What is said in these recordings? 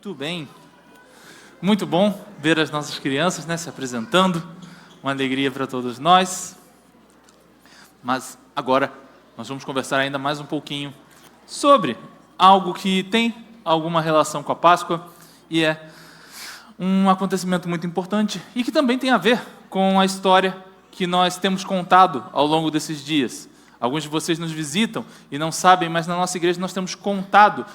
Muito bem. Muito bom ver as nossas crianças, se apresentando. Uma alegria para todos nós. Mas agora nós vamos conversar ainda mais um pouquinho sobre algo que tem alguma relação com a Páscoa e é um acontecimento muito importante e que também tem a ver com a história que nós temos contado ao longo desses dias. Alguns de vocês nos visitam e não sabem, mas na nossa igreja nós temos contado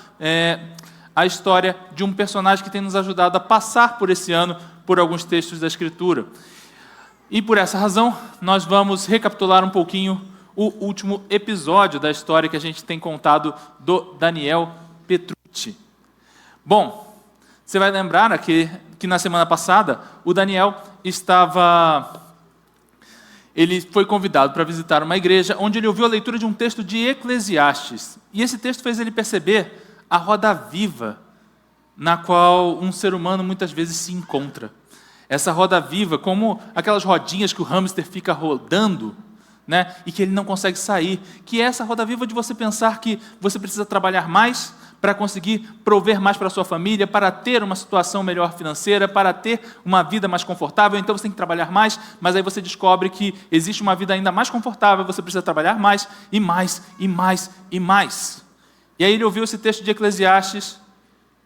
a história de um personagem que tem nos ajudado a passar por esse ano por alguns textos da Escritura. E por essa razão, nós vamos recapitular um pouquinho o último episódio da história que a gente tem contado do Daniel Petrucci. Bom, você vai lembrar que na semana passada o Daniel ele foi convidado para visitar uma igreja onde ele ouviu a leitura de um texto de Eclesiastes. E esse texto fez ele perceber a roda viva na qual um ser humano muitas vezes se encontra. Essa roda viva, como aquelas rodinhas que o hamster fica rodando, e que ele não consegue sair, que é essa roda viva de você pensar que você precisa trabalhar mais para conseguir prover mais para a sua família, para ter uma situação melhor financeira, para ter uma vida mais confortável, então você tem que trabalhar mais, mas aí você descobre que existe uma vida ainda mais confortável, você precisa trabalhar mais, e mais, e mais, e mais. E aí ele ouviu esse texto de Eclesiastes,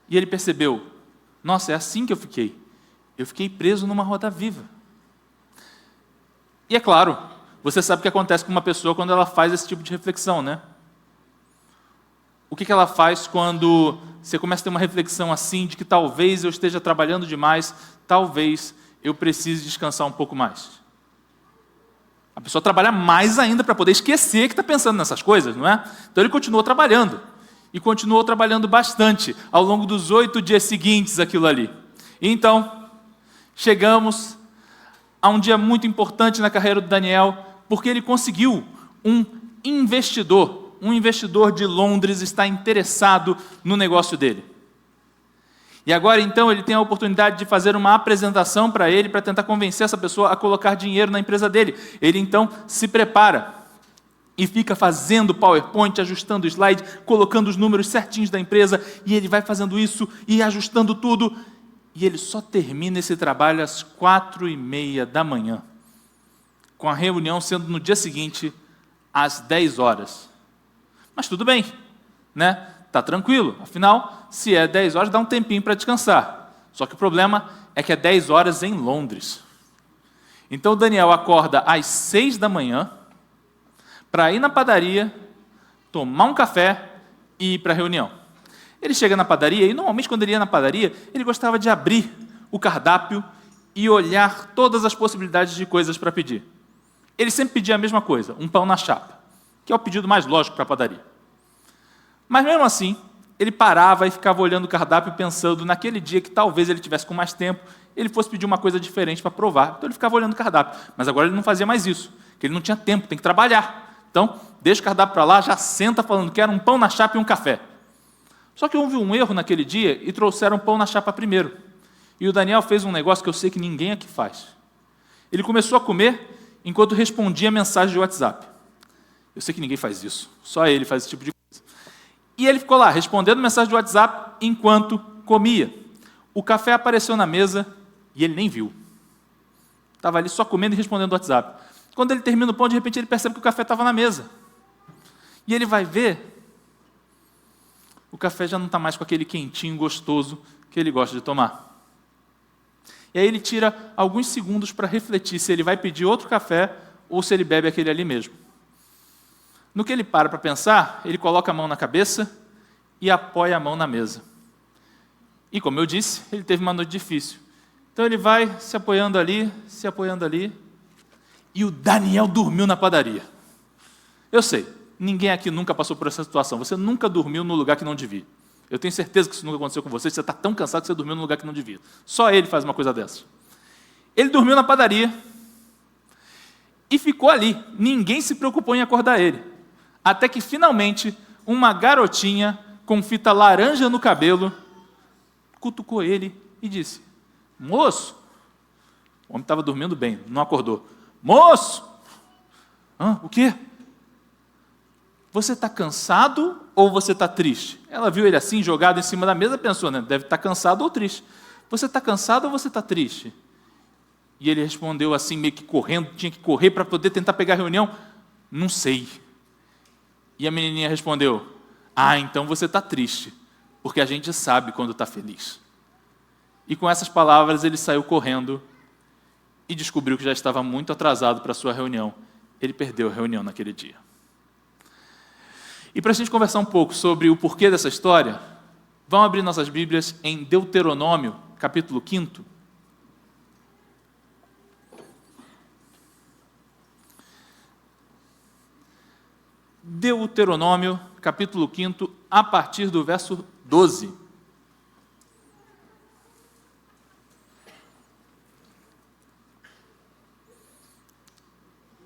e ele percebeu, nossa, é assim que eu fiquei. Eu fiquei preso numa roda viva. E é claro, você sabe o que acontece com uma pessoa quando ela faz esse tipo de reflexão, O que ela faz quando você começa a ter uma reflexão assim, de que talvez eu esteja trabalhando demais, talvez eu precise descansar um pouco mais? A pessoa trabalha mais ainda para poder esquecer que está pensando nessas coisas, não é? Então ele continuou trabalhando. E continuou trabalhando bastante ao longo dos 8 dias seguintes aquilo ali. E então, chegamos a um dia muito importante na carreira do Daniel, porque ele conseguiu um investidor de Londres está interessado no negócio dele. E agora, então, ele tem a oportunidade de fazer uma apresentação para ele, para tentar convencer essa pessoa a colocar dinheiro na empresa dele. Ele, então, se prepara e fica fazendo PowerPoint, ajustando o slide, colocando os números certinhos da empresa, e ele vai fazendo isso e ajustando tudo, e ele só termina esse trabalho às 4:30 da manhã, com a reunião sendo no dia seguinte, às 10 horas. Mas tudo bem, Tá tranquilo, afinal, se é 10 horas, dá um tempinho para descansar. Só que o problema é que é 10 horas em Londres. Então, Daniel acorda às 6 da manhã, para ir na padaria, tomar um café e ir para a reunião. Ele chega na padaria e, normalmente, quando ele ia na padaria, ele gostava de abrir o cardápio e olhar todas as possibilidades de coisas para pedir. Ele sempre pedia a mesma coisa, um pão na chapa, que é o pedido mais lógico para a padaria. Mas, mesmo assim, ele parava e ficava olhando o cardápio pensando naquele dia que talvez ele tivesse com mais tempo, ele fosse pedir uma coisa diferente para provar. Então, ele ficava olhando o cardápio. Mas agora ele não fazia mais isso, porque ele não tinha tempo, tem que trabalhar. Então, deixa o cardápio para lá, já senta falando que era um pão na chapa e um café. Só que houve um erro naquele dia e trouxeram pão na chapa primeiro. E o Daniel fez um negócio que eu sei que ninguém aqui faz. Ele começou a comer enquanto respondia mensagem de WhatsApp. Eu sei que ninguém faz isso, só ele faz esse tipo de coisa. E ele ficou lá, respondendo mensagem de WhatsApp enquanto comia. O café apareceu na mesa e ele nem viu. Estava ali só comendo e respondendo WhatsApp. Quando ele termina o pão, de repente ele percebe que o café estava na mesa. E ele vai ver, o café já não está mais com aquele quentinho gostoso que ele gosta de tomar. E aí ele tira alguns segundos para refletir se ele vai pedir outro café ou se ele bebe aquele ali mesmo. No que ele para pensar, ele coloca a mão na cabeça e apoia a mão na mesa. E como eu disse, ele teve uma noite difícil. Então ele vai se apoiando ali, e o Daniel dormiu na padaria. Eu sei, ninguém aqui nunca passou por essa situação. Você nunca dormiu no lugar que não devia. Eu tenho certeza que isso nunca aconteceu com você. Você está tão cansado que você dormiu no lugar que não devia. Só ele faz uma coisa dessa. Ele dormiu na padaria e ficou ali. Ninguém se preocupou em acordar ele. Até que, finalmente, uma garotinha com fita laranja no cabelo cutucou ele e disse: moço, o homem estava dormindo bem, não acordou. Moço! O quê? você está cansado ou você está triste? Ela viu ele assim, jogado em cima da mesa, pensou, né? Deve estar cansado ou triste. Você está cansado ou você está triste? E ele respondeu assim, meio que correndo, tinha que correr para poder tentar pegar a reunião. Não sei. E a menininha respondeu, então você está triste, porque a gente sabe quando está feliz. E com essas palavras ele saiu correndo e descobriu que já estava muito atrasado para a sua reunião. Ele perdeu a reunião naquele dia. E para a gente conversar um pouco sobre o porquê dessa história, vamos abrir nossas Bíblias em Deuteronômio, capítulo 5. Deuteronômio, capítulo 5, a partir do verso 12.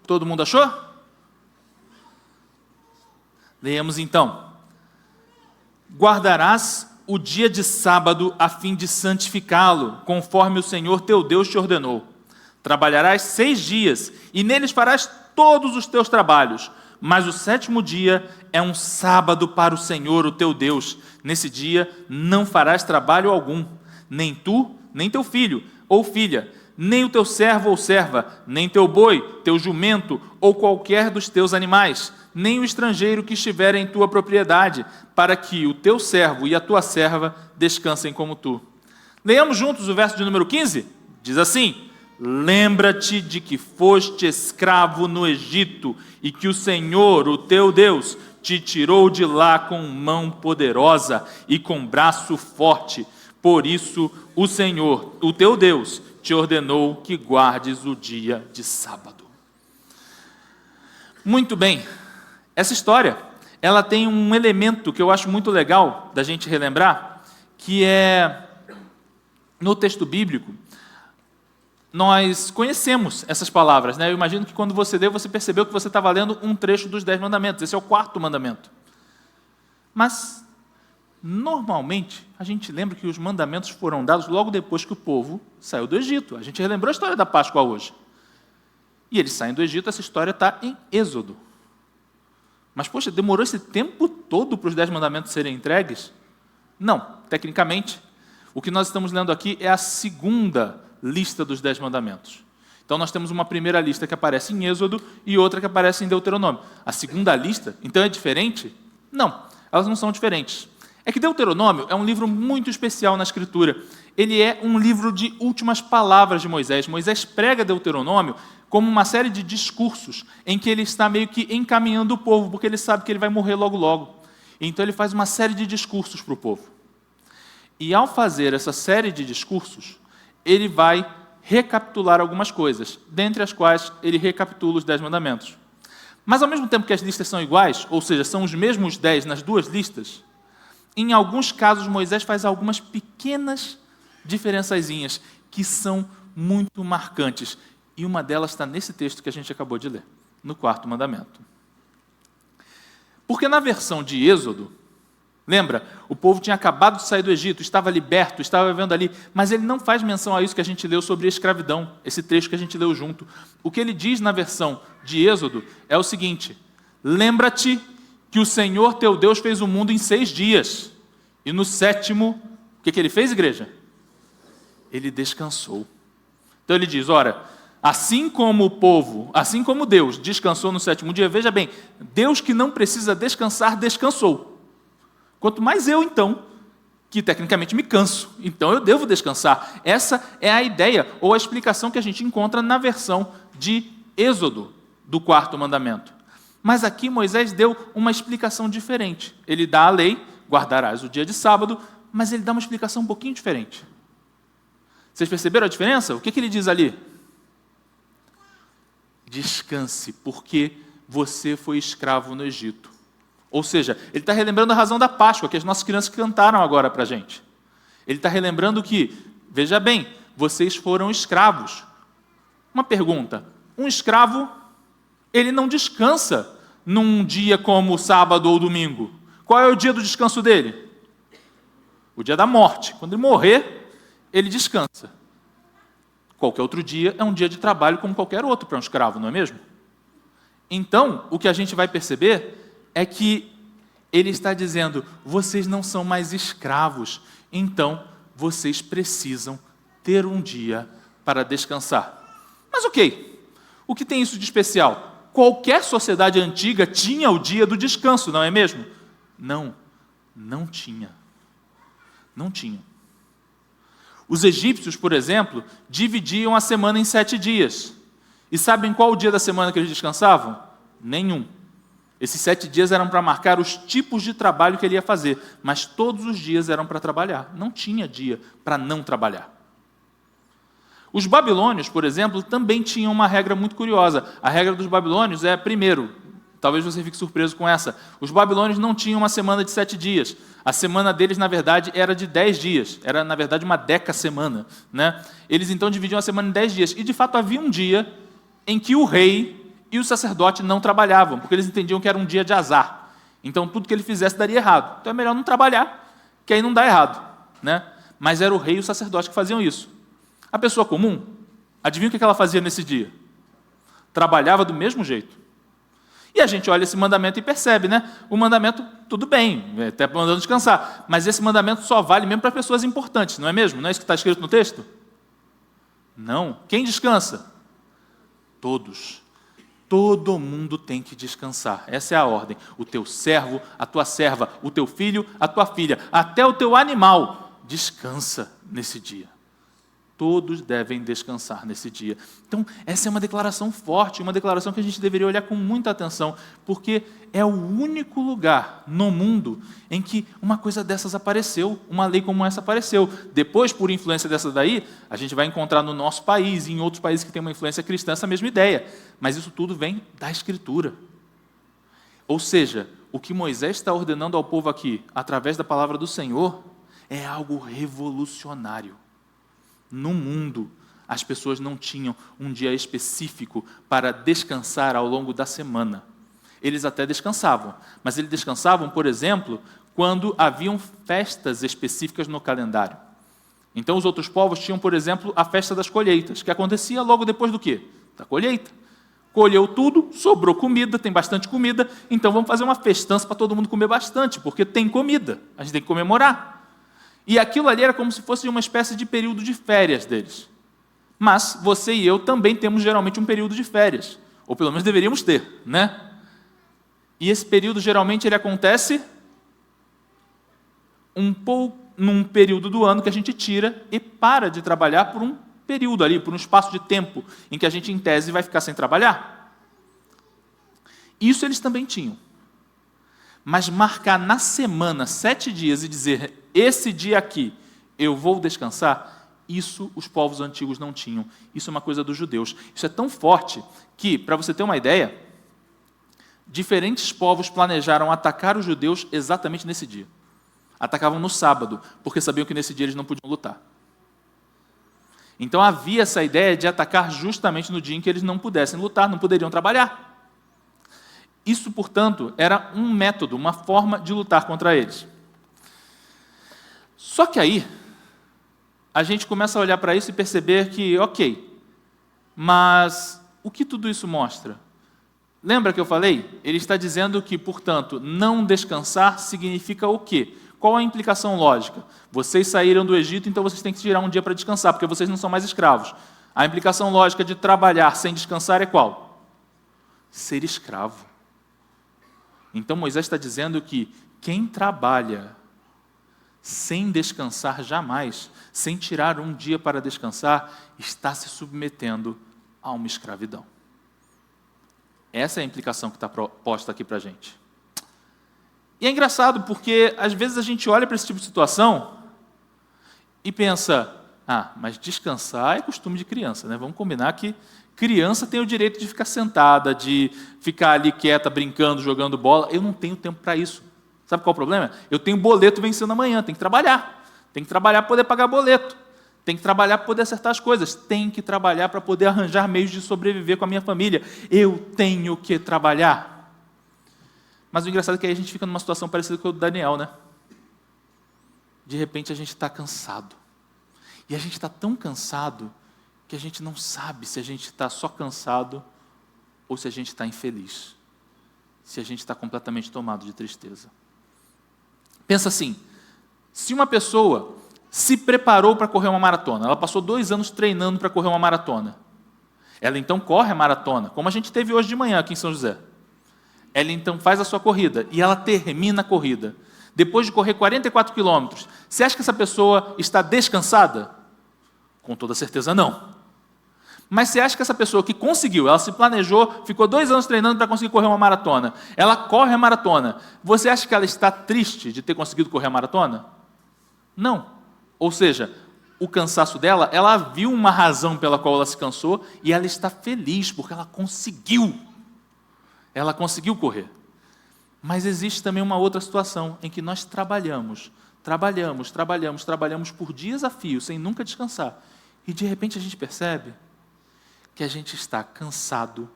Todo mundo achou? Leemos então. Guardarás o dia de sábado a fim de santificá-lo, conforme o Senhor teu Deus te ordenou. Trabalharás 6 dias, e neles farás todos os teus trabalhos. Mas o 7º dia é um sábado para o Senhor, o teu Deus. Nesse dia não farás trabalho algum, nem tu, nem teu filho ou filha, nem o teu servo ou serva, nem teu boi, teu jumento ou qualquer dos teus animais, nem o estrangeiro que estiver em tua propriedade, para que o teu servo e a tua serva descansem como tu. Leamos juntos o verso de número 15? Diz assim: lembra-te de que foste escravo no Egito e que o Senhor, o teu Deus, te tirou de lá com mão poderosa e com braço forte. Por isso, o Senhor, o teu Deus, te ordenou que guardes o dia de sábado. Muito bem, essa história, ela tem um elemento que eu acho muito legal da gente relembrar, que é, no texto bíblico, nós conhecemos essas palavras, né? Eu imagino que quando você leu, você percebeu que você estava lendo um trecho dos 10 mandamentos. Esse é o 4º mandamento. Mas, normalmente, a gente lembra que os mandamentos foram dados logo depois que o povo saiu do Egito. A gente relembrou a história da Páscoa hoje. E eles saem do Egito, essa história está em Êxodo. Mas, poxa, demorou esse tempo todo para os 10 mandamentos serem entregues? Não, tecnicamente. O que nós estamos lendo aqui é a segunda lista dos 10 mandamentos. Então nós temos uma primeira lista que aparece em Êxodo e outra que aparece em Deuteronômio. A segunda lista, então, é diferente? Não, elas não são diferentes. É que Deuteronômio é um livro muito especial na Escritura. Ele é um livro de últimas palavras de Moisés. Moisés prega Deuteronômio como uma série de discursos em que ele está meio que encaminhando o povo, porque ele sabe que ele vai morrer logo logo. Então ele faz uma série de discursos para o povo. E ao fazer essa série de discursos, ele vai recapitular algumas coisas, dentre as quais ele recapitula os 10 mandamentos. Mas ao mesmo tempo que as listas são iguais, ou seja, são os mesmos 10 nas duas listas, em alguns casos Moisés faz algumas pequenas diferençazinhas que são muito marcantes. E uma delas está nesse texto que a gente acabou de ler, no 4º mandamento. Porque na versão de Êxodo, lembra, o povo tinha acabado de sair do Egito, estava liberto, estava vivendo ali, mas ele não faz menção a isso que a gente leu sobre a escravidão, esse trecho que a gente leu junto. O que ele diz na versão de Êxodo é o seguinte: lembra-te que o Senhor teu Deus fez o mundo em 6 dias, e no 7º, o que ele fez, igreja? Ele descansou. Então ele diz, ora, assim como o povo, assim como Deus descansou no 7º dia, veja bem, Deus que não precisa descansar, descansou. Quanto mais eu, então, que tecnicamente me canso, então eu devo descansar. Essa é a ideia, ou a explicação que a gente encontra na versão de Êxodo, do 4º mandamento. Mas aqui Moisés deu uma explicação diferente. Ele dá a lei, guardarás o dia de sábado, mas ele dá uma explicação um pouquinho diferente. Vocês perceberam a diferença? O que ele diz ali? Descanse, porque você foi escravo no Egito. Ou seja, ele está relembrando a razão da Páscoa, que as nossas crianças cantaram agora para a gente. Ele está relembrando que, veja bem, vocês foram escravos. Uma pergunta, um escravo, ele não descansa num dia como sábado ou domingo. Qual é o dia do descanso dele? O dia da morte. Quando ele morrer, ele descansa. Qualquer outro dia é um dia de trabalho como qualquer outro para um escravo, não é mesmo? Então, o que a gente vai perceber é que ele está dizendo, vocês não são mais escravos, então vocês precisam ter um dia para descansar. Mas ok, o que tem isso de especial? Qualquer sociedade antiga tinha o dia do descanso, não é mesmo? Não tinha. Não tinha. Os egípcios, por exemplo, dividiam a semana em 7 dias. E sabem qual o dia da semana que eles descansavam? Nenhum. Esses 7 dias eram para marcar os tipos de trabalho que ele ia fazer, mas todos os dias eram para trabalhar. Não tinha dia para não trabalhar. Os babilônios, por exemplo, também tinham uma regra muito curiosa. A regra dos babilônios é, primeiro, talvez você fique surpreso com essa, os babilônios não tinham uma semana de 7 dias. A semana deles, na verdade, era de 10 dias. Era, na verdade, uma deca-semana, né? Eles, então, dividiam a semana em 10 dias. E, de fato, havia um dia em que o rei e o sacerdote não trabalhavam, porque eles entendiam que era um dia de azar. Então, tudo que ele fizesse daria errado. Então, é melhor não trabalhar, que aí não dá errado, né? Mas era o rei e o sacerdote que faziam isso. A pessoa comum, adivinha o que ela fazia nesse dia? Trabalhava do mesmo jeito. E a gente olha esse mandamento e percebe, né? O mandamento, tudo bem, até mandando descansar, mas esse mandamento só vale mesmo para pessoas importantes, não é mesmo? Não é isso que está escrito no texto? Não. Quem descansa? Todos. Todo mundo tem que descansar. Essa é a ordem. O teu servo, a tua serva, o teu filho, a tua filha, até o teu animal, descansa nesse dia. Todos devem descansar nesse dia. Então, essa é uma declaração forte, uma declaração que a gente deveria olhar com muita atenção, porque é o único lugar no mundo em que uma coisa dessas apareceu, uma lei como essa apareceu. Depois, por influência dessa daí, a gente vai encontrar no nosso país e em outros países que têm uma influência cristã essa mesma ideia. Mas isso tudo vem da Escritura. Ou seja, o que Moisés está ordenando ao povo aqui, através da palavra do Senhor, é algo revolucionário. No mundo, as pessoas não tinham um dia específico para descansar ao longo da semana. Eles até descansavam, mas eles descansavam, por exemplo, quando haviam festas específicas no calendário. Então, os outros povos tinham, por exemplo, a festa das colheitas, que acontecia logo depois do quê? Da colheita. Colheu tudo, sobrou comida, tem bastante comida, então vamos fazer uma festança para todo mundo comer bastante, porque tem comida, a gente tem que comemorar. E aquilo ali era como se fosse uma espécie de período de férias deles. Mas você e eu também temos geralmente um período de férias, ou pelo menos deveríamos ter, né? E esse período geralmente ele acontece num período do ano que a gente tira e para de trabalhar por um período ali, por um espaço de tempo em que a gente, em tese, vai ficar sem trabalhar. Isso eles também tinham. Mas marcar na semana 7 dias e dizer, esse dia aqui eu vou descansar, isso os povos antigos não tinham. Isso é uma coisa dos judeus. Isso é tão forte que, para você ter uma ideia, diferentes povos planejaram atacar os judeus exatamente nesse dia. Atacavam no sábado, porque sabiam que nesse dia eles não podiam lutar. Então havia essa ideia de atacar justamente no dia em que eles não pudessem lutar, não poderiam trabalhar. Isso, portanto, era um método, uma forma de lutar contra eles. Só que aí, a gente começa a olhar para isso e perceber que, ok, mas o que tudo isso mostra? Lembra que eu falei? Ele está dizendo que, portanto, não descansar significa o quê? Qual a implicação lógica? Vocês saíram do Egito, então vocês têm que tirar um dia para descansar, porque vocês não são mais escravos. A implicação lógica de trabalhar sem descansar é qual? Ser escravo. Então Moisés está dizendo que quem trabalha sem descansar jamais, sem tirar um dia para descansar, está se submetendo a uma escravidão. Essa é a implicação que está posta aqui para a gente. E é engraçado porque às vezes a gente olha para esse tipo de situação e pensa, mas descansar é costume de criança, né? Vamos combinar que criança tem o direito de ficar sentada, de ficar ali quieta, brincando, jogando bola. Eu não tenho tempo para isso. Sabe qual é o problema? Eu tenho boleto vencendo amanhã, tem que trabalhar. Tem que trabalhar para poder pagar boleto. Tem que trabalhar para poder acertar as coisas. Tem que trabalhar para poder arranjar meios de sobreviver com a minha família. Eu tenho que trabalhar. Mas o engraçado é que aí a gente fica numa situação parecida com a do Daniel, né? De repente a gente está cansado. E a gente está tão cansado que a gente não sabe se a gente está só cansado ou se a gente está infeliz. se a gente está completamente tomado de tristeza. Pensa assim, se uma pessoa se preparou para correr uma maratona, ela passou 2 anos treinando para correr uma maratona, ela então corre a maratona, como a gente teve hoje de manhã aqui em São José. Ela então faz a sua corrida e ela termina a corrida. Depois de correr 44 quilômetros, você acha que essa pessoa está descansada? Com toda certeza não. Mas você acha que essa pessoa que conseguiu, ela se planejou, ficou 2 anos treinando para conseguir correr uma maratona, ela corre a maratona, você acha que ela está triste de ter conseguido correr a maratona? Não. Ou seja, o cansaço dela, ela viu uma razão pela qual ela se cansou e ela está feliz porque ela conseguiu. Ela conseguiu correr. Mas existe também uma outra situação em que nós trabalhamos por dias a fio, sem nunca descansar. E de repente a gente percebe que a gente está cansado,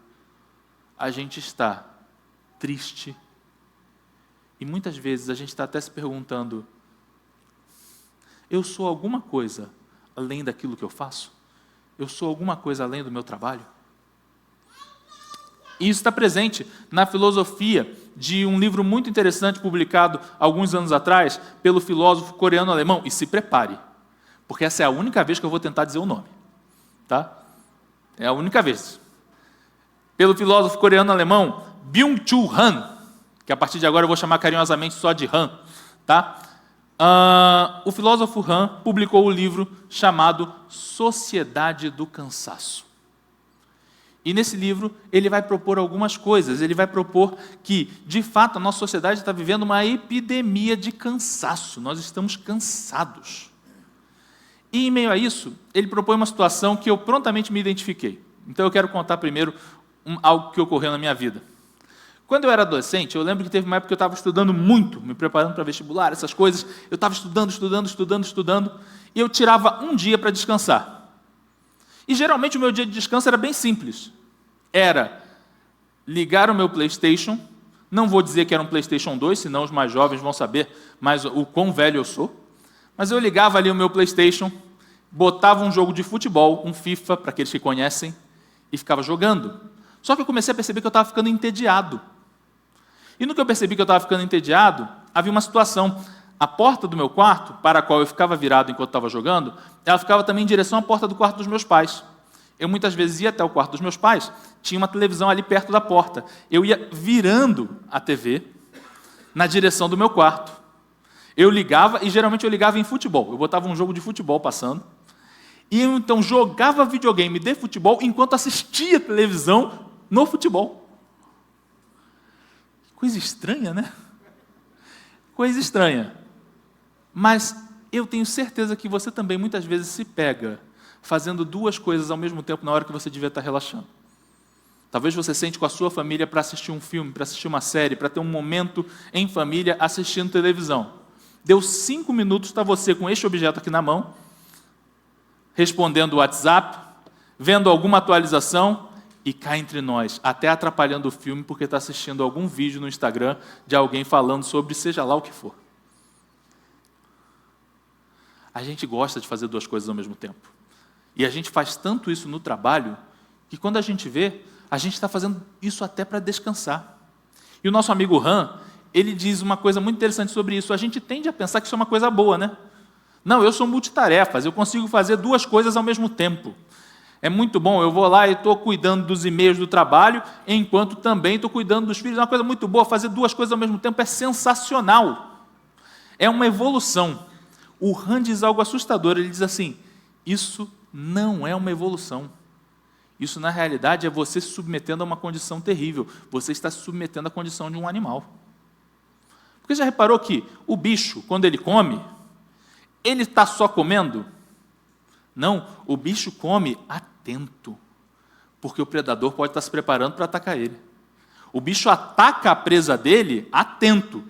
a gente está triste. E muitas vezes a gente está até se perguntando, eu sou alguma coisa além daquilo que eu faço? Eu sou alguma coisa além do meu trabalho? E isso está presente na filosofia de um livro muito interessante publicado alguns anos atrás pelo filósofo coreano-alemão. E se prepare, porque essa é a única vez que eu vou tentar dizer o nome. Tá? É a única vez. Pelo filósofo coreano-alemão Byung-Chul Han, que a partir de agora eu vou chamar carinhosamente só de Han. Tá? O filósofo Han publicou o livro chamado Sociedade do Cansaço. E nesse livro ele vai propor algumas coisas. Ele vai propor que, de fato, a nossa sociedade está vivendo uma epidemia de cansaço. Nós estamos cansados. E, em meio a isso, ele propõe uma situação que eu prontamente me identifiquei. Então, eu quero contar primeiro algo que ocorreu na minha vida. Quando eu era adolescente, eu lembro que teve uma época que eu estava estudando muito, me preparando para vestibular, essas coisas. Eu estava estudando, e eu tirava um dia para descansar. E geralmente o meu dia de descanso era bem simples. Era ligar o meu PlayStation, não vou dizer que era um PlayStation 2, senão os mais jovens vão saber mais o quão velho eu sou. Mas eu ligava ali o meu PlayStation, botava um jogo de futebol, um FIFA, para aqueles que conhecem, e ficava jogando. Só que eu comecei a perceber que eu estava ficando entediado. E no que eu percebi que eu estava ficando entediado, havia uma situação. A porta do meu quarto, para a qual eu ficava virado enquanto estava jogando, ela ficava também em direção à porta do quarto dos meus pais. Eu muitas vezes ia até o quarto dos meus pais, tinha uma televisão ali perto da porta. Eu ia virando a TV na direção do meu quarto. Eu ligava, e geralmente eu ligava em futebol. Eu botava um jogo de futebol passando, e eu então jogava videogame de futebol enquanto assistia televisão no futebol. Coisa estranha, né? Coisa estranha. Mas eu tenho certeza que você também muitas vezes se pega fazendo 2 coisas ao mesmo tempo na hora que você devia estar relaxando. Talvez você sente com a sua família para assistir um filme, para assistir uma série, para ter um momento em família assistindo televisão. Deu 5 minutos, está você com este objeto aqui na mão, respondendo o WhatsApp, vendo alguma atualização e cá entre nós, até atrapalhando o filme porque está assistindo algum vídeo no Instagram de alguém falando sobre seja lá o que for. A gente gosta de fazer 2 coisas ao mesmo tempo. E a gente faz tanto isso no trabalho, que quando a gente vê, a gente está fazendo isso até para descansar. E o nosso amigo Han, ele diz uma coisa muito interessante sobre isso. A gente tende a pensar que isso é uma coisa boa, né? Não, eu sou multitarefas, eu consigo fazer 2 coisas ao mesmo tempo. É muito bom, eu vou lá e estou cuidando dos e-mails do trabalho, enquanto também estou cuidando dos filhos. É uma coisa muito boa, fazer 2 coisas ao mesmo tempo é sensacional. É uma evolução. O Han diz algo assustador, ele diz assim, isso não é uma evolução. Isso, na realidade, é você se submetendo a uma condição terrível. Você está se submetendo à condição de um animal. Porque já reparou que o bicho, quando ele come, ele está só comendo? Não, o bicho come atento, porque o predador pode estar se preparando para atacar ele. O bicho ataca a presa dele atento,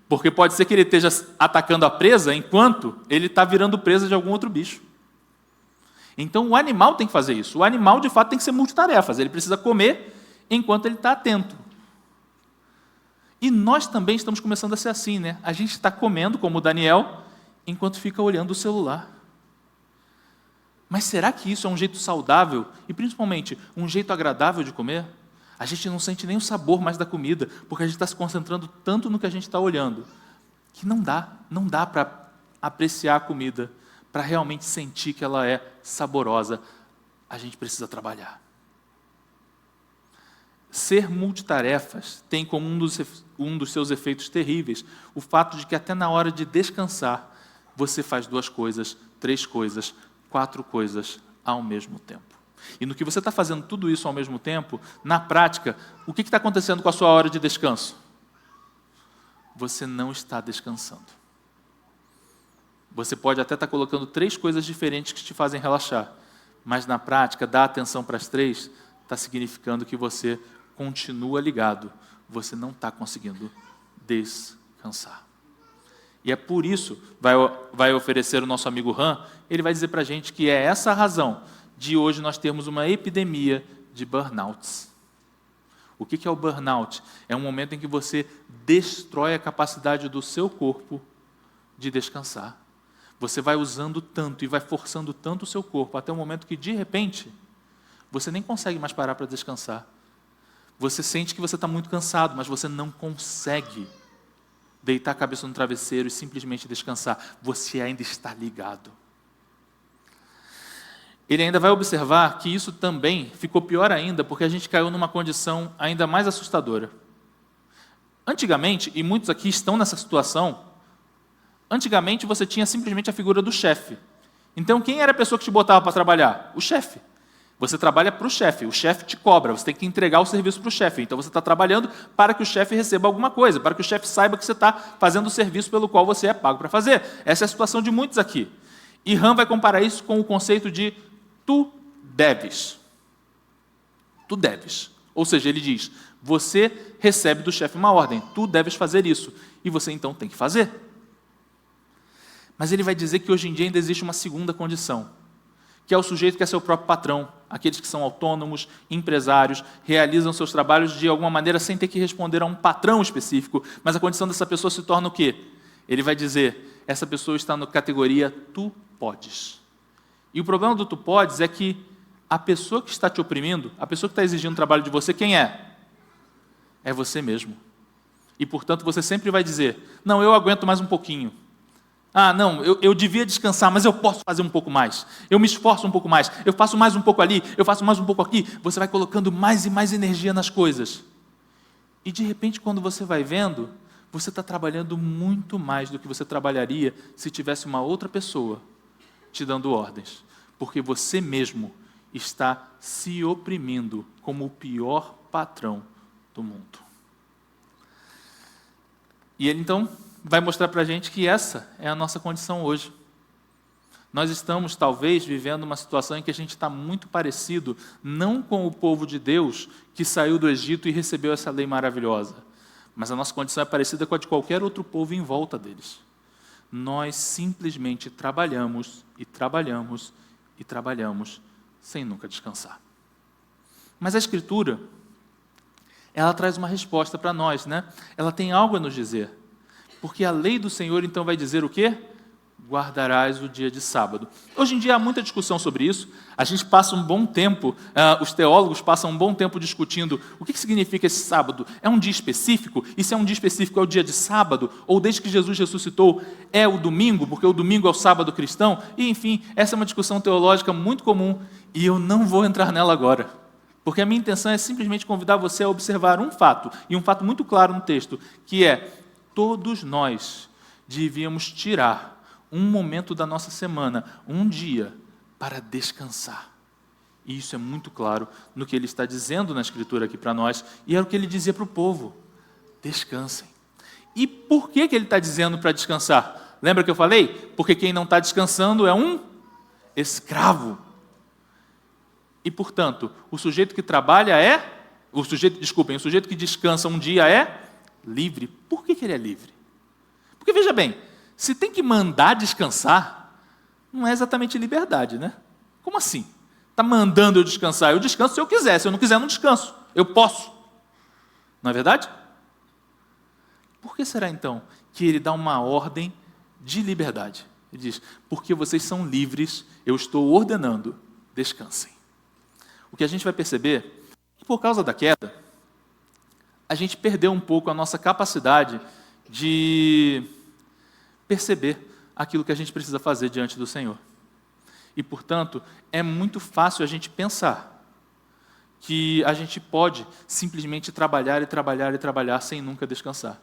porque pode ser que ele esteja atacando a presa enquanto ele está virando presa de algum outro bicho. Então o animal tem que fazer isso. O animal, de fato, tem que ser multitarefas. Ele precisa comer enquanto ele está atento. E nós também estamos começando a ser assim, né? A gente está comendo, como o Daniel, enquanto fica olhando o celular. Mas será que isso é um jeito saudável e, principalmente, um jeito agradável de comer? A gente não sente nem o sabor mais da comida, porque a gente está se concentrando tanto no que a gente está olhando, que não dá para apreciar a comida, para realmente sentir que ela é saborosa. A gente precisa trabalhar. Ser multitarefas tem como um dos seus efeitos terríveis o fato de que até na hora de descansar, você faz 2 coisas, 3 coisas, 4 coisas ao mesmo tempo. E no que você está fazendo tudo isso ao mesmo tempo, na prática, o que está acontecendo com a sua hora de descanso? Você não está descansando. Você pode até estar colocando 3 coisas diferentes que te fazem relaxar, mas na prática, dar atenção para as 3 está significando que você continua ligado, você não está conseguindo descansar. E é por isso, vai oferecer o nosso amigo Han, ele vai dizer para a gente que é essa a razão de hoje nós termos uma epidemia de burnouts. O que é o burnout? É um momento em que você destrói a capacidade do seu corpo de descansar. Você vai usando tanto e vai forçando tanto o seu corpo, até o momento que, de repente, você nem consegue mais parar para descansar. Você sente que você está muito cansado, mas você não consegue deitar a cabeça no travesseiro e simplesmente descansar. Você ainda está ligado. Ele ainda vai observar que isso também ficou pior ainda, porque a gente caiu numa condição ainda mais assustadora. Antigamente, e muitos aqui estão nessa situação, antigamente você tinha simplesmente a figura do chefe. Então, quem era a pessoa que te botava para trabalhar? O chefe. Você trabalha para o chefe te cobra, você tem que entregar o serviço para o chefe. Então, você está trabalhando para que o chefe receba alguma coisa, para que o chefe saiba que você está fazendo o serviço pelo qual você é pago para fazer. Essa é a situação de muitos aqui. E Han vai comparar isso com o conceito de tu deves. Tu deves. Ou seja, ele diz, você recebe do chefe uma ordem, tu deves fazer isso, e você então tem que fazer. Mas ele vai dizer que hoje em dia ainda existe uma segunda condição, que é o sujeito que é seu próprio patrão, aqueles que são autônomos, empresários, realizam seus trabalhos de alguma maneira sem ter que responder a um patrão específico, mas a condição dessa pessoa se torna o quê? Ele vai dizer, essa pessoa está na categoria tu podes. E o problema do tu podes é que a pessoa que está te oprimindo, a pessoa que está exigindo trabalho de você, quem é? É você mesmo. E, portanto, você sempre vai dizer, não, eu aguento mais um pouquinho. Ah, não, eu devia descansar, mas eu posso fazer um pouco mais. Eu me esforço um pouco mais. Eu faço mais um pouco ali, eu faço mais um pouco aqui. Você vai colocando mais e mais energia nas coisas. E, de repente, quando você vai vendo, você está trabalhando muito mais do que você trabalharia se tivesse uma outra pessoa te dando ordens. Porque você mesmo está se oprimindo como o pior patrão do mundo. E ele, então, vai mostrar para a gente que essa é a nossa condição hoje. Nós estamos, talvez, vivendo uma situação em que a gente está muito parecido, não com o povo de Deus que saiu do Egito e recebeu essa lei maravilhosa, mas a nossa condição é parecida com a de qualquer outro povo em volta deles. Nós simplesmente trabalhamos e trabalhamos e trabalhamos sem nunca descansar. Mas a Escritura, ela traz uma resposta para nós, né? Ela tem algo a nos dizer. Porque a lei do Senhor, então, vai dizer o quê? Guardarás o dia de sábado. Hoje em dia há muita discussão sobre isso. A gente passa um bom tempo, os teólogos passam um bom tempo discutindo o que significa esse sábado. É um dia específico? E se é um dia específico, é o dia de sábado? Ou desde que Jesus ressuscitou, é o domingo, porque o domingo é o sábado cristão? E, enfim, essa é uma discussão teológica muito comum e eu não vou entrar nela agora. Porque a minha intenção é simplesmente convidar você a observar um fato, e um fato muito claro no texto, que é: todos nós devíamos tirar um momento da nossa semana, um dia, para descansar. E isso é muito claro no que ele está dizendo na Escritura aqui para nós, e era o que ele dizia para o povo: descansem. E por que ele está dizendo para descansar? Lembra que eu falei? Porque quem não está descansando é um escravo. E, portanto, o sujeito que trabalha o sujeito que descansa um dia é livre. Por que ele é livre? Porque, veja bem, se tem que mandar descansar, não é exatamente liberdade, né? Como assim? Está mandando eu descansar? Eu descanso se eu quiser, se eu não quiser, eu não descanso. Eu posso. Não é verdade? Por que será, então, que ele dá uma ordem de liberdade? Ele diz, porque vocês são livres, eu estou ordenando, descansem. O que a gente vai perceber é que, por causa da queda, a gente perdeu um pouco a nossa capacidade de perceber aquilo que a gente precisa fazer diante do Senhor. E, portanto, é muito fácil a gente pensar que a gente pode simplesmente trabalhar e trabalhar e trabalhar sem nunca descansar.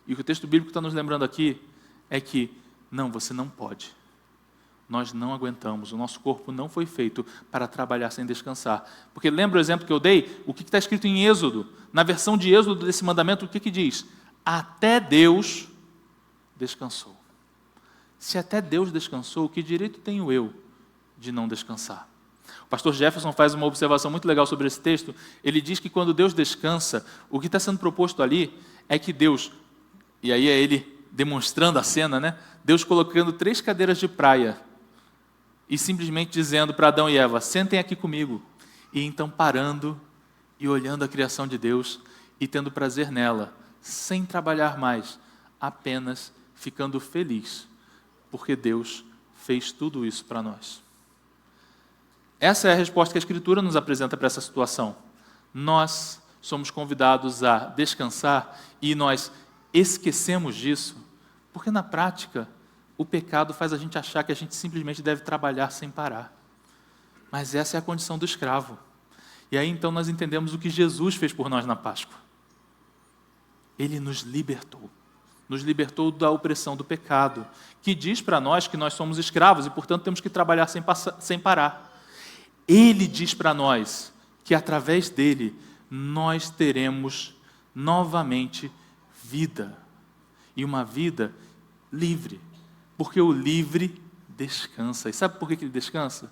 E o que o texto bíblico está nos lembrando aqui é que, não, você não pode. Nós não aguentamos, o nosso corpo não foi feito para trabalhar sem descansar. Porque lembra o exemplo que eu dei? O que está escrito em Êxodo? Na versão de Êxodo desse mandamento, o que diz? Até Deus descansou. Se até Deus descansou, que direito tenho eu de não descansar? O pastor Jefferson faz uma observação muito legal sobre esse texto. Ele diz que quando Deus descansa, o que está sendo proposto ali é que Deus, e aí é ele demonstrando a cena, né? Deus colocando 3 cadeiras de praia e simplesmente dizendo para Adão e Eva, sentem aqui comigo. E então parando e olhando a criação de Deus e tendo prazer nela, sem trabalhar mais, apenas ficando feliz, porque Deus fez tudo isso para nós. Essa é a resposta que a Escritura nos apresenta para essa situação. Nós somos convidados a descansar e nós esquecemos disso, porque na prática o pecado faz a gente achar que a gente simplesmente deve trabalhar sem parar. Mas essa é a condição do escravo. E aí então nós entendemos o que Jesus fez por nós na Páscoa. Ele nos libertou da opressão do pecado, que diz para nós que nós somos escravos e, portanto, temos que trabalhar sem parar. Ele diz para nós que, através dele, nós teremos novamente vida. E uma vida livre. Porque o livre descansa. E sabe por que ele descansa?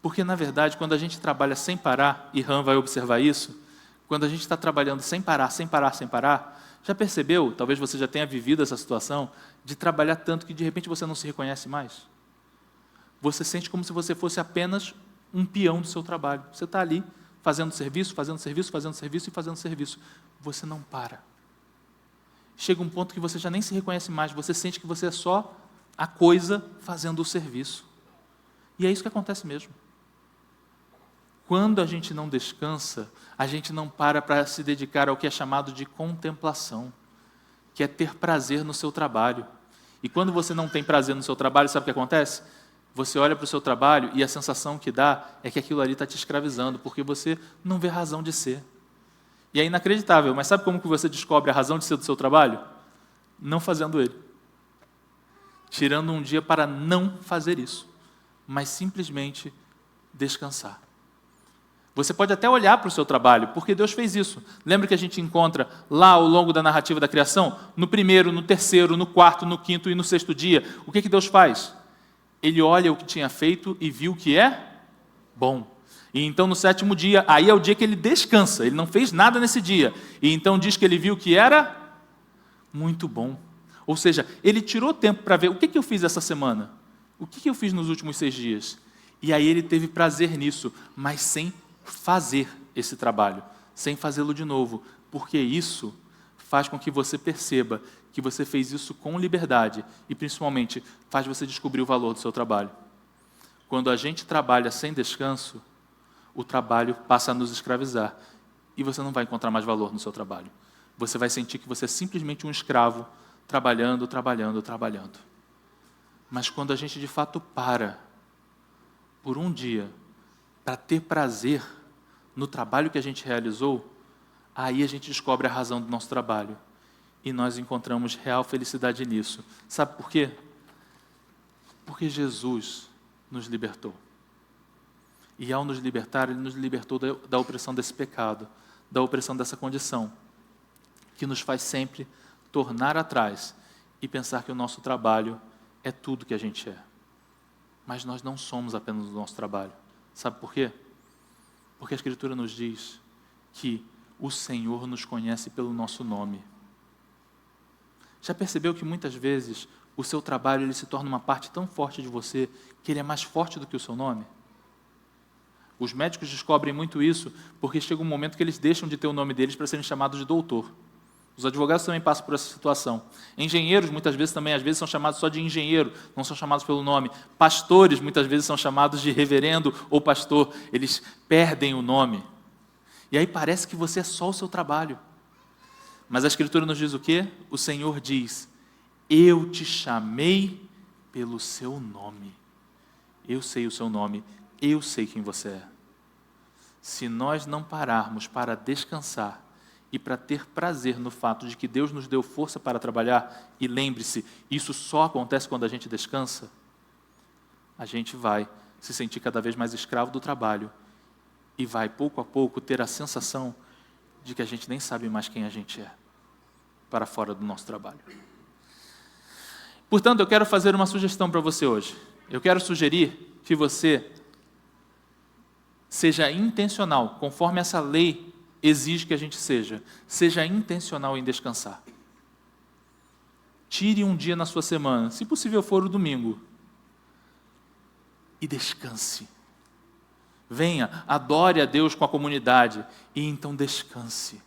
Porque, na verdade, quando a gente trabalha sem parar, e Han vai observar isso, quando a gente está trabalhando sem parar, já percebeu, talvez você já tenha vivido essa situação, de trabalhar tanto que de repente você não se reconhece mais? Você sente como se você fosse apenas um peão do seu trabalho. Você está ali, fazendo serviço. Você não para. Chega um ponto que você já nem se reconhece mais, você sente que você é só a coisa fazendo o serviço. E é isso que acontece mesmo. Quando a gente não descansa, a gente não para se dedicar ao que é chamado de contemplação, que é ter prazer no seu trabalho. E quando você não tem prazer no seu trabalho, sabe o que acontece? Você olha para o seu trabalho e a sensação que dá é que aquilo ali está te escravizando, porque você não vê razão de ser. E é inacreditável, mas sabe como que você descobre a razão de ser do seu trabalho? Não fazendo ele. Tirando um dia para não fazer isso, mas simplesmente descansar. Você pode até olhar para o seu trabalho, porque Deus fez isso. Lembra que a gente encontra lá ao longo da narrativa da criação? No primeiro, no terceiro, no quarto, no quinto e no sexto dia. O que Deus faz? Ele olha o que tinha feito e viu que é bom. E então no 7º dia, aí é o dia que ele descansa. Ele não fez nada nesse dia. E então diz que ele viu que era muito bom. Ou seja, ele tirou tempo para ver o que eu fiz essa semana. O que eu fiz nos últimos 6 dias. E aí ele teve prazer nisso, mas sem fazer esse trabalho, sem fazê-lo de novo, porque isso faz com que você perceba que você fez isso com liberdade e, principalmente, faz você descobrir o valor do seu trabalho. Quando a gente trabalha sem descanso, o trabalho passa a nos escravizar e você não vai encontrar mais valor no seu trabalho. Você vai sentir que você é simplesmente um escravo, trabalhando. Mas quando a gente, de fato, para por um dia para ter prazer no trabalho que a gente realizou, aí a gente descobre a razão do nosso trabalho. E nós encontramos real felicidade nisso. Sabe por quê? Porque Jesus nos libertou. E ao nos libertar, Ele nos libertou da opressão desse pecado, da opressão dessa condição, que nos faz sempre tornar atrás e pensar que o nosso trabalho é tudo que a gente é. Mas nós não somos apenas o nosso trabalho. Sabe por quê? Porque a Escritura nos diz que o Senhor nos conhece pelo nosso nome. Já percebeu que muitas vezes o seu trabalho ele se torna uma parte tão forte de você que ele é mais forte do que o seu nome? Os médicos descobrem muito isso porque chega um momento que eles deixam de ter o nome deles para serem chamados de doutor. Os advogados também passam por essa situação. Engenheiros, muitas vezes, também, às vezes, são chamados só de engenheiro, não são chamados pelo nome. Pastores, muitas vezes, são chamados de reverendo ou pastor. Eles perdem o nome. E aí parece que você é só o seu trabalho. Mas a Escritura nos diz o quê? O Senhor diz: eu te chamei pelo seu nome. Eu sei o seu nome, eu sei quem você é. Se nós não pararmos para descansar e para ter prazer no fato de que Deus nos deu força para trabalhar, e lembre-se, isso só acontece quando a gente descansa, a gente vai se sentir cada vez mais escravo do trabalho e vai, pouco a pouco, ter a sensação de que a gente nem sabe mais quem a gente é para fora do nosso trabalho. Portanto, eu quero fazer uma sugestão para você hoje. Eu quero sugerir que você seja intencional, conforme essa lei exige que a gente seja intencional em descansar. Tire um dia na sua semana, se possível for o domingo, e descanse. Venha, adore a Deus com a comunidade, e então descanse.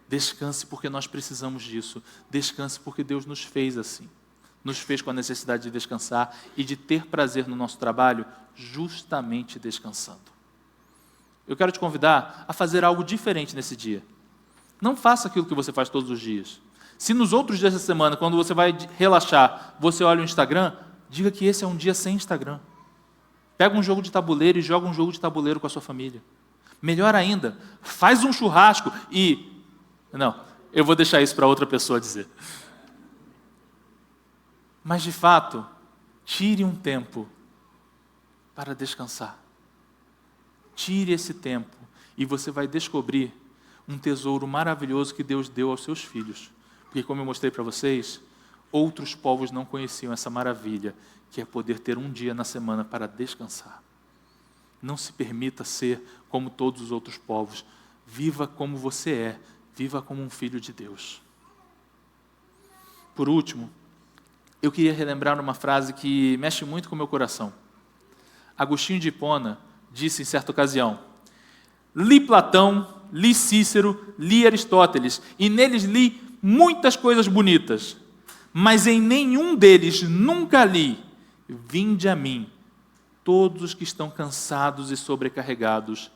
Descanse porque nós precisamos disso. Descanse porque Deus nos fez assim. Nos fez com a necessidade de descansar e de ter prazer no nosso trabalho, justamente descansando. Eu quero te convidar a fazer algo diferente nesse dia. Não faça aquilo que você faz todos os dias. Se nos outros dias da semana, quando você vai relaxar, você olha o Instagram, diga que esse é um dia sem Instagram. Pega um jogo de tabuleiro e joga um jogo de tabuleiro com a sua família. Melhor ainda, faz um churrasco e... Não, eu vou deixar isso para outra pessoa dizer. Mas, de fato, tire um tempo para descansar. Tire esse tempo e você vai descobrir um tesouro maravilhoso que Deus deu aos seus filhos. Porque, como eu mostrei para vocês, outros povos não conheciam essa maravilha, que é poder ter um dia na semana para descansar. Não se permita ser como todos os outros povos. Viva como você é. Viva como um filho de Deus. Por último, eu queria relembrar uma frase que mexe muito com o meu coração. Agostinho de Hipona disse em certa ocasião: li Platão, li Cícero, li Aristóteles, e neles li muitas coisas bonitas, mas em nenhum deles nunca li: vinde a mim, todos os que estão cansados e sobrecarregados,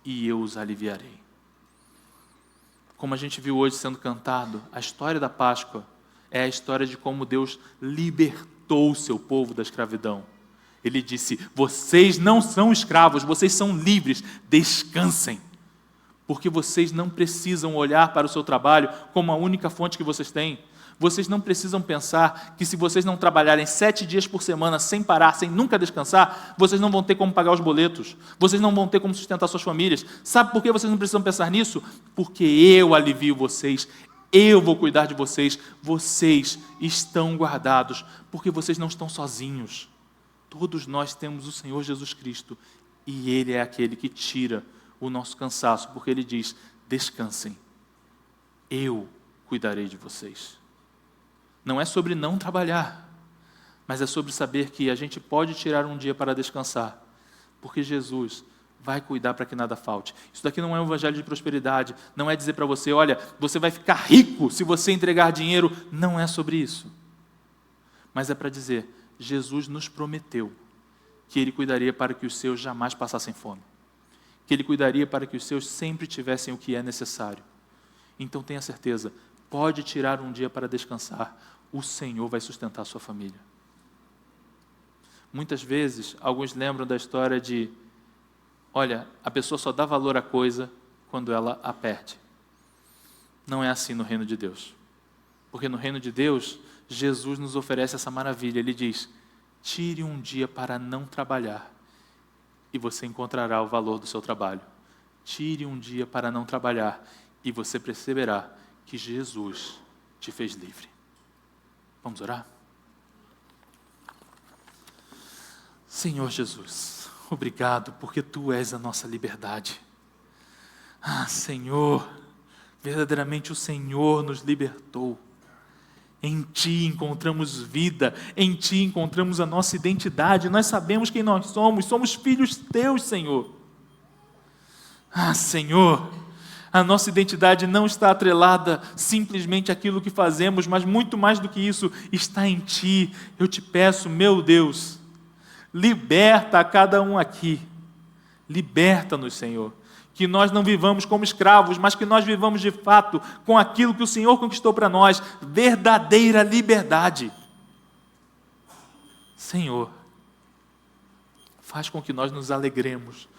e eu os aliviarei. Como a gente viu hoje sendo cantado, a história da Páscoa é a história de como Deus libertou o seu povo da escravidão. Ele disse: vocês não são escravos, vocês são livres, descansem. Porque vocês não precisam olhar para o seu trabalho como a única fonte que vocês têm. Vocês não precisam pensar que se vocês não trabalharem 7 dias por semana, sem parar, sem nunca descansar, vocês não vão ter como pagar os boletos, vocês não vão ter como sustentar suas famílias. Sabe por que vocês não precisam pensar nisso? Porque eu alivio vocês, eu vou cuidar de vocês, vocês estão guardados, porque vocês não estão sozinhos. Todos nós temos o Senhor Jesus Cristo, e Ele é aquele que tira o nosso cansaço, porque Ele diz: descansem, eu cuidarei de vocês. Não é sobre não trabalhar, mas é sobre saber que a gente pode tirar um dia para descansar, porque Jesus vai cuidar para que nada falte. Isso daqui não é um evangelho de prosperidade, não é dizer para você: olha, você vai ficar rico se você entregar dinheiro. Não é sobre isso. Mas é para dizer: Jesus nos prometeu que Ele cuidaria para que os seus jamais passassem fome, que Ele cuidaria para que os seus sempre tivessem o que é necessário. Então tenha certeza, pode tirar um dia para descansar, o Senhor vai sustentar a sua família. Muitas vezes, alguns lembram da história de: olha, a pessoa só dá valor à coisa quando ela a perde. Não é assim no reino de Deus. Porque no reino de Deus, Jesus nos oferece essa maravilha. Ele diz: tire um dia para não trabalhar e você encontrará o valor do seu trabalho. Tire um dia para não trabalhar e você perceberá que Jesus te fez livre. Vamos orar? Senhor Jesus, obrigado porque Tu és a nossa liberdade. Senhor, verdadeiramente o Senhor nos libertou. Em Ti encontramos vida, em Ti encontramos a nossa identidade. Nós sabemos quem nós somos filhos Teus, Senhor. Senhor, a nossa identidade não está atrelada simplesmente àquilo que fazemos, mas muito mais do que isso, está em Ti. Eu te peço, meu Deus, liberta a cada um aqui. Liberta-nos, Senhor. Que nós não vivamos como escravos, mas que nós vivamos de fato com aquilo que o Senhor conquistou para nós, verdadeira liberdade. Senhor, faz com que nós nos alegremos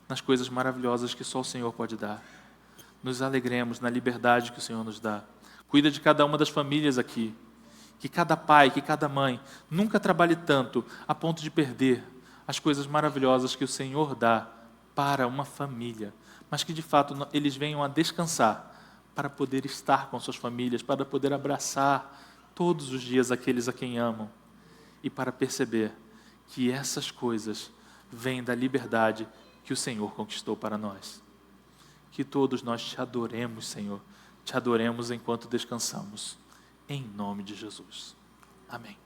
nas coisas maravilhosas que só o Senhor pode dar. Nos alegremos na liberdade que o Senhor nos dá. Cuida de cada uma das famílias aqui. Que cada pai, que cada mãe nunca trabalhe tanto a ponto de perder as coisas maravilhosas que o Senhor dá para uma família, mas que de fato eles venham a descansar para poder estar com suas famílias, para poder abraçar todos os dias aqueles a quem amam e para perceber que essas coisas vêm da liberdade que o Senhor conquistou para nós. Que todos nós te adoremos, Senhor, te adoremos enquanto descansamos. Em nome de Jesus. Amém.